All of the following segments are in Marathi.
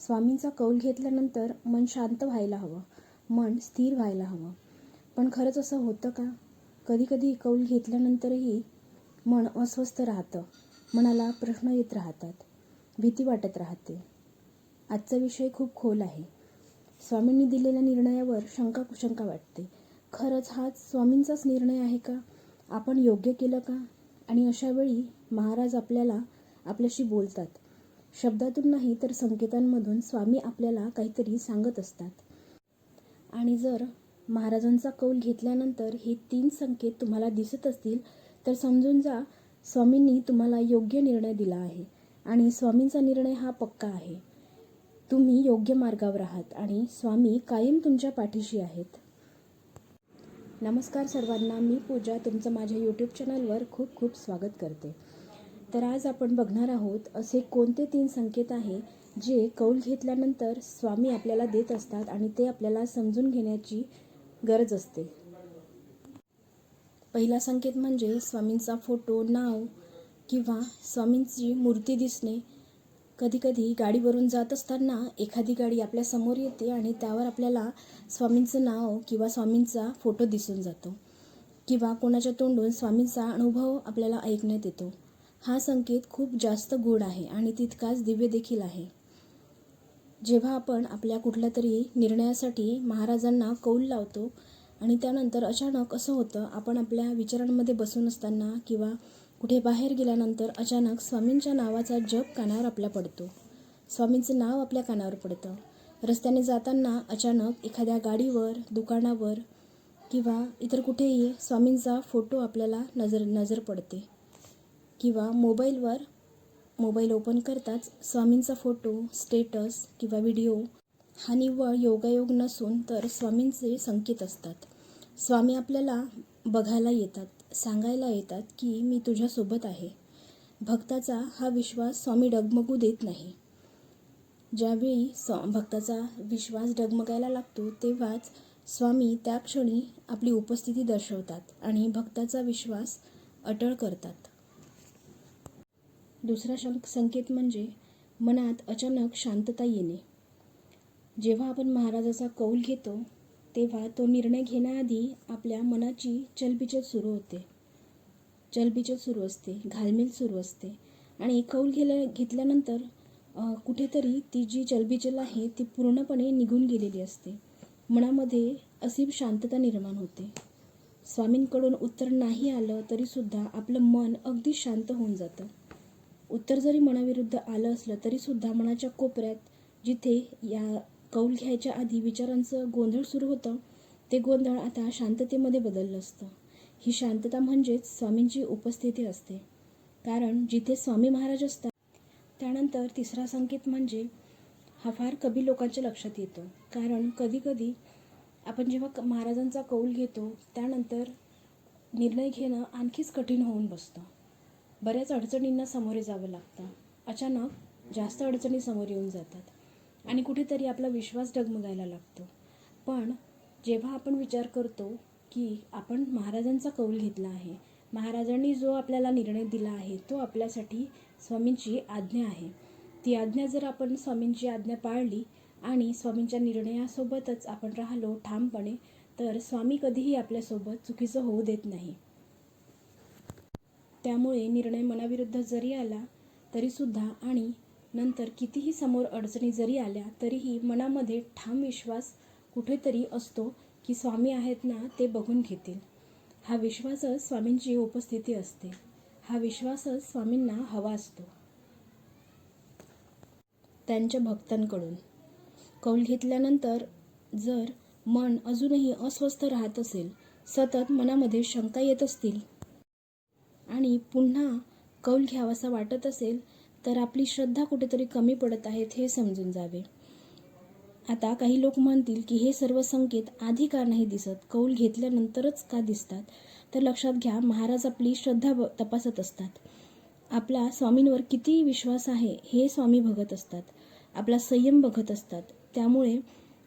स्वामींचा कौल घेतल्यानंतर मन शांत व्हायला हवं, मन स्थिर व्हायला हवं. पण खरंच असं होतं का? कधी कौल घेतल्यानंतरही मन अस्वस्थ राहतं, मनाला प्रश्न येत राहतात, भीती वाटत राहते. आजचा विषय खूप खोल आहे. स्वामींनी दिलेल्या निर्णयावर शंका वाटते. खरंच हाच स्वामींचाच निर्णय आहे का? आपण योग्य केलं का? आणि अशा वेळी महाराज आपल्याशी बोलतात. शब्दातून नाही तर संकेतांमधून स्वामी आपल्याला काहीतरी सांगत असतात. आणि जर महाराजांचा कौल घेतल्यानंतर हे 3 संकेत तुम्हाला दिसत असतील तर समजून जा, स्वामींनी तुम्हाला योग्य निर्णय दिला आहे आणि स्वामींचा निर्णय हा पक्का आहे. तुम्ही योग्य मार्गावर आहात आणि स्वामी कायम तुमच्या पाठीशी आहेत. नमस्कार सर्वांना, मी पूजा तुमचं माझ्या यूट्यूब चॅनलवर खूप खूप स्वागत करते. तर आज आपण बघणार आहोत असे कोणते 3 संकेत आहे जे कौल घेतल्यानंतर स्वामी आपल्याला देत असतात आणि ते आपल्याला समजून घेण्याची गरज असते. पहिला संकेत म्हणजे स्वामींचा फोटो, नाव किंवा स्वामींची मूर्ती दिसणे. कधी गाडीवरून जात असताना एखादी गाडी आपल्या समोर येते आणि त्यावर आपल्याला स्वामींचं नाव किंवा स्वामींचा फोटो दिसून जातो, किंवा कोणाच्या तोंडून स्वामींचा अनुभव आपल्याला ऐकण्यात येतो. हा संकेत खूप जास्त गूढ आहे आणि तितकाच दिव्य देखील आहे. जेव्हा आपण आपल्या कुठल्या तरी निर्णयासाठी महाराजांना कौल लावतो आणि त्यानंतर अचानक असं होतं, आपण आपल्या विचारांमध्ये बसून असताना किंवा कुठे बाहेर गेल्यानंतर अचानक स्वामींच्या नावाचा जप कानावर आपल्या पडतो. स्वामींचं नाव आपल्या कानावर पडतं. रस्त्याने जाताना अचानक एखाद्या गाडीवर, दुकानावर किंवा इतर कुठेही स्वामींचा फोटो आपल्याला नजर पडते, किंवा मोबाईल ओपन करताच स्वामींचा फोटो, स्टेटस किंवा व्हिडिओ. हा निव्वळ योगायोग नसून तर स्वामींचे संकेत असतात. स्वामी आपल्याला बघायला येतात, सांगायला येतात की मी तुझ्यासोबत आहे. भक्ताचा हा विश्वास स्वामी डगमगू देत नाही. ज्यावेळी भक्ताचा विश्वास डगमगायला लागतो तेव्हाच स्वामी त्या क्षणी आपली उपस्थिती दर्शवतात आणि भक्ताचा विश्वास अटळ करतात. दुसरा संकेत म्हणजे मनात अचानक शांतता येणे. जेव्हा आपण महाराजाचा कौल घेतो तेव्हा तो निर्णय घेण्याआधी आपल्या मनाची चलबिचल सुरू असते, घालमेल सुरू असते आणि कौल घेतल्यानंतर कुठेतरी ती जी चलबिचल आहे ती पूर्णपणे निघून गेलेली असते. मनामध्ये असीम शांतता निर्माण होते. स्वामींकडून उत्तर नाही आलं तरीसुद्धा आपलं मन अगदी शांत होऊन जातं. उत्तर जरी मनाविरुद्ध आलं असलं तरीसुद्धा मनाच्या कोपऱ्यात, जिथे या कौल घ्यायच्या आधी विचारांचं गोंधळ सुरू होतं, ते गोंधळ आता शांततेमध्ये बदललं असतं. ही शांतता म्हणजेच स्वामींची उपस्थिती असते. कारण जिथे स्वामी महाराज असतात. त्यानंतर तिसरा संकेत म्हणजे हा फार कमी लोकांच्या लक्षात येतो. कारण कधी आपण जेव्हा महाराजांचा कौल घेतो त्यानंतर निर्णय घेणं आणखीच कठीण होऊन बसतं. बऱ्याच अडचणींना सामोरे जावं लागतं. अचानक जास्त अडचणी समोर येऊन जातात आणि कुठेतरी आपला विश्वास डगमगायला लागतो. पण जेव्हा आपण विचार करतो की आपण महाराजांचा कौल घेतला आहे, महाराजांनी जो आपल्याला निर्णय दिला आहे तो आपल्यासाठी स्वामींची आज्ञा आहे. ती आज्ञा जर आपण स्वामींची आज्ञा पाळली आणि स्वामींच्या निर्णयासोबतच आपण राहिलो ठामपणे, तर स्वामी कधीही आपल्यासोबत चुकीचं होऊ देत नाही. त्यामुळे निर्णय मनाविरुद्ध जरी आला तरीसुद्धा आणि नंतर कितीही समोर अडचणी जरी आल्या तरीही मनामध्ये ठाम विश्वास कुठेतरी असतो की स्वामी आहेत ना, ते बघून घेतील. हा विश्वासच स्वामींची उपस्थिती असते. हा विश्वासच स्वामींना हवा असतो त्यांच्या भक्तांकडून. कौल घेतल्यानंतर जर मन अजूनही अस्वस्थ राहत असेल, सतत मनामध्ये शंका येत असतील आणि पुन्हा कौल घ्यावासा वाटत असेल, तर आपली श्रद्धा कुठेतरी कमी पडत आहेत हे समजून जावे. आता काही लोक म्हणतील की हे सर्व संकेत आधी का नाही दिसत, कौल घेतल्यानंतरच का दिसतात? तर लक्षात घ्या, महाराज आपली श्रद्धा तपासत असतात. आपला स्वामींवर किती विश्वास आहे हे स्वामी बघत असतात. आपला संयम बघत असतात. त्यामुळे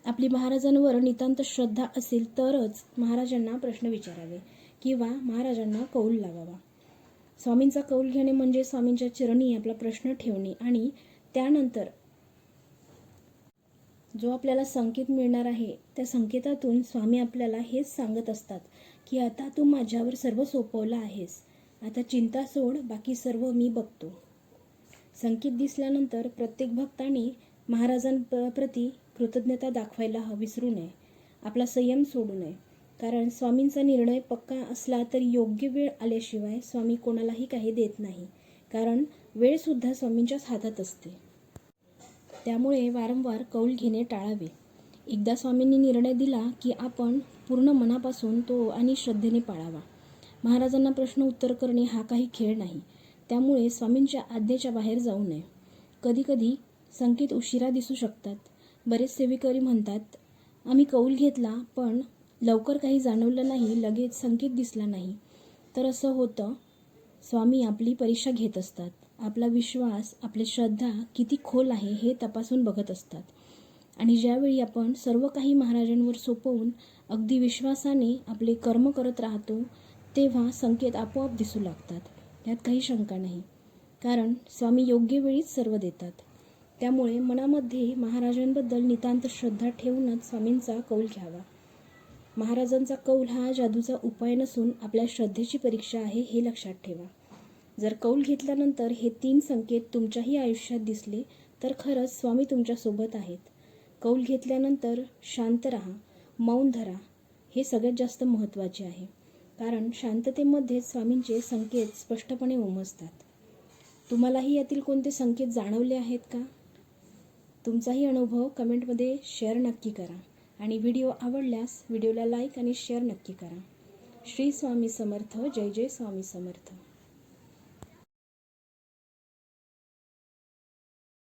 आपली महाराजांवर नितांत श्रद्धा असेल तरच महाराजांना प्रश्न विचारावे किंवा महाराजांना कौल लावावा. स्वामींचा कौल घेणे म्हणजे स्वामींच्या चरणी आपला प्रश्न ठेवणे आणि त्यानंतर जो आपल्याला संकेत मिळणार आहे त्या संकेतातून स्वामी आपल्याला हेच सांगत असतात की आता तू माझ्यावर सर्व सोपवलं आहेस, आता चिंता सोड, बाकी सर्व मी बघतो. संकेत दिसल्यानंतर प्रत्येक भक्तांनी महाराजांप्रती कृतज्ञता दाखवायला विसरू नये, आपला संयम सोडू नये. कारण स्वामींचा निर्णय पक्का असला तरी योग्य वेळ आल्याशिवाय स्वामी कोणालाही काही देत नाही. कारण वेळसुद्धा स्वामींच्याच हातात असते. त्यामुळे वारंवार कौल घेणे टाळावे. एकदा स्वामींनी निर्णय दिला की आपण पूर्ण मनापासून तो आणि श्रद्धेने पाळावा. महाराजांना प्रश्न उत्तर करणे हा काही खेळ नाही. त्यामुळे स्वामींच्या आज्ञेच्या बाहेर जाऊ नये. कधीकधी संकेत उशिरा दिसू शकतात. बरेच सेवेकरी म्हणतात, आम्ही कौल घेतला पण लवकर काही जाणवलं नाही, लगेच संकेत दिसला नाही. तर असं होतं, स्वामी आपली परीक्षा घेत असतात. आपला विश्वास, आपली श्रद्धा किती खोल आहे हे तपासून बघत असतात. आणि ज्यावेळी आपण सर्व काही महाराजांवर सोपवून अगदी विश्वासाने आपले कर्म करत राहतो तेव्हा संकेत आपोआप दिसू लागतात. यात काही शंका नाही. कारण स्वामी योग्य वेळीच सर्व देतात. त्यामुळे मनामध्ये महाराजांबद्दल नितांत श्रद्धा ठेवूनच स्वामींचा कौल घ्यावा. महाराजांचा कौल हा जादूचा उपाय नसून आपल्या श्रद्धेची परीक्षा आहे हे लक्षात ठेवा. जर कौल घेतल्यानंतर हे 3 संकेत तुमच्याही आयुष्यात दिसले तर खरंच स्वामी तुमच्यासोबत आहेत. कौल घेतल्यानंतर शांत राहा, मौन धरा, हे सगळ्यात जास्त महत्त्वाचे आहे. कारण शांततेमध्येच स्वामींचे संकेत स्पष्टपणे उमजतात. तुम्हालाही यातील कोणते संकेत जाणवले आहेत का? तुमचाही अनुभव कमेंटमध्ये शेअर नक्की करा. आणि व्हिडिओ आवडल्यास व्हिडिओला लाईक आणि शेअर नक्की करा. श्री स्वामी समर्थ. जय जय स्वामी समर्थ.